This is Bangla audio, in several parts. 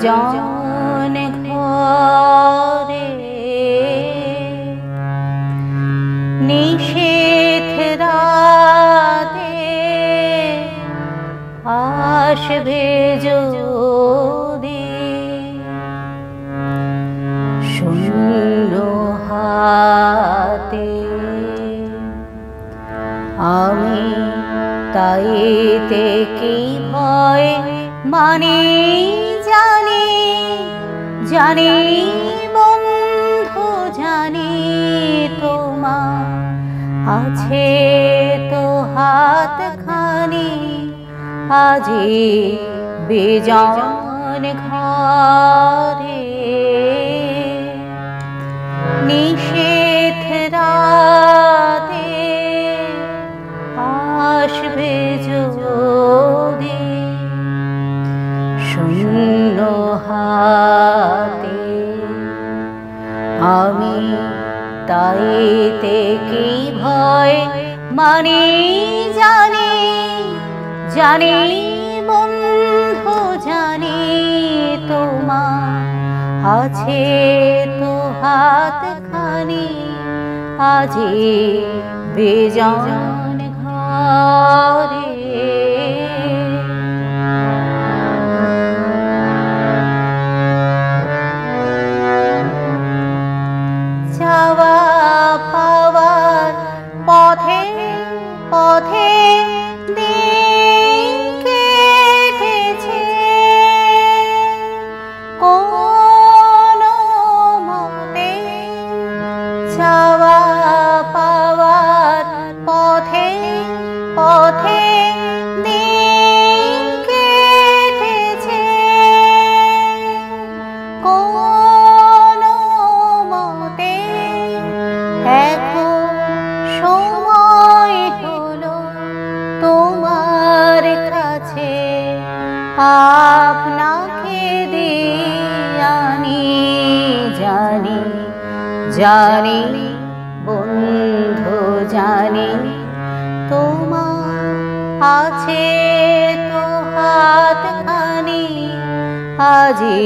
বেজন ঘরে নিষেধ রাতে আসবে যদি শূন্য হাতে আমি তাইতে কি ভয় মানে জানি জানি বন্ধু জানি তোমার আছে তো হাতখানি আজি বেজন ঘরে নিষেধ রাতে আসবে যদি শূন্য হাতে আমি তাইতে কি ভয় মানে জানি জানি বন্ধু জানি তোমার আছে তো হাতখানি আজি বেজন ঘরে যাওয়া পাওয়ার পথে পথে দিন কেটেছে কোনো মতে যাওয়া পাওয়ার পথে পথে দিন কেটেছে কোনো মতে এখন সময় হলো তোমার কাছে আপনাকে দিয়ানি জানি জানি বন্ধু জানি তোমার আছে তো হাতখানি আজি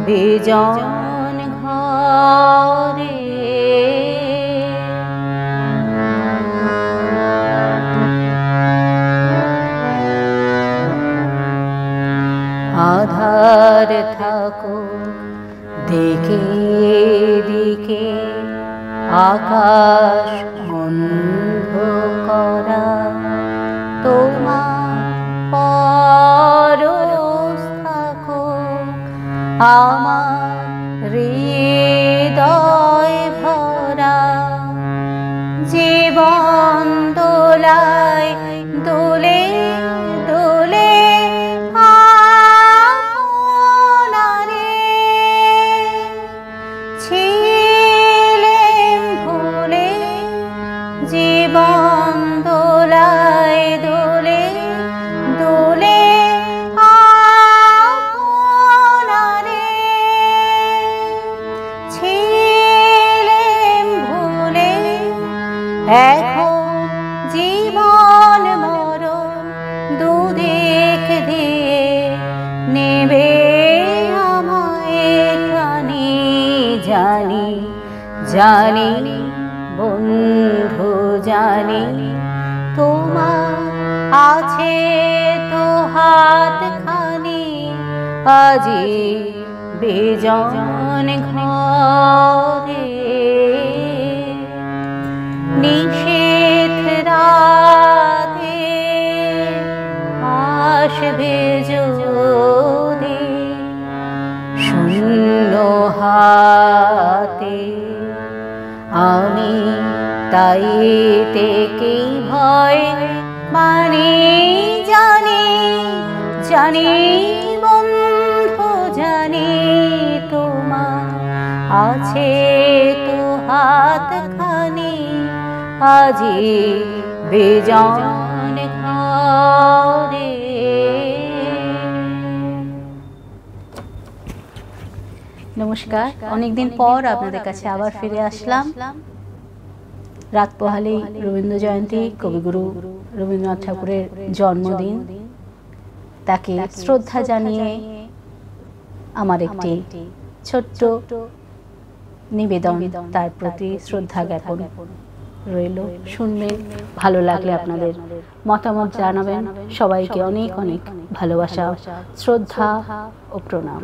বেজন ঘরে আধার থাকো দিকে দিকে আকাশ অন্ধকারা তোমার পরশ থাকো আমার হৃদয় ভরা জীবন দোলায় দোলে দোলে আপনারে ছিলেম ভুলে জীবন দোলায় দোলে দোলে আপনারে ছিলেম ভুলে এখন জীবন মরণ দুদিক দিয়ে নেবে আমায় খানি জানি জানি বন্ধু জানি তোমার আছে তো হাতখানি আজি বেজন ঘরে নিষেধ রাতে আসবে যদি শূন্য হাতে আমি তাইতে কি ভয় মানে জানি জানি বন্ধু জানি তোমার আছে তো হাতখানি আজি বেজন ঘরে। নমস্কার, অনেকদিন পর আপনাদের কাছে আবার ফিরে আসলাম। রাত পোহালেই রবীন্দ্র জয়ন্তী, কবিগুরু রবীন্দ্রনাথ ঠাকুরের জন্মদিন। তাকে শ্রদ্ধা জানিয়ে আমার একটি ছোট্ট নিবেদন, তার প্রতি শ্রদ্ধা জ্ঞাপন রইল। শুনবেন, ভালো লাগলে আপনাদের মতামত জানাবেন। সবাইকে অনেক অনেক ভালোবাসা, শ্রদ্ধা ও প্রণাম।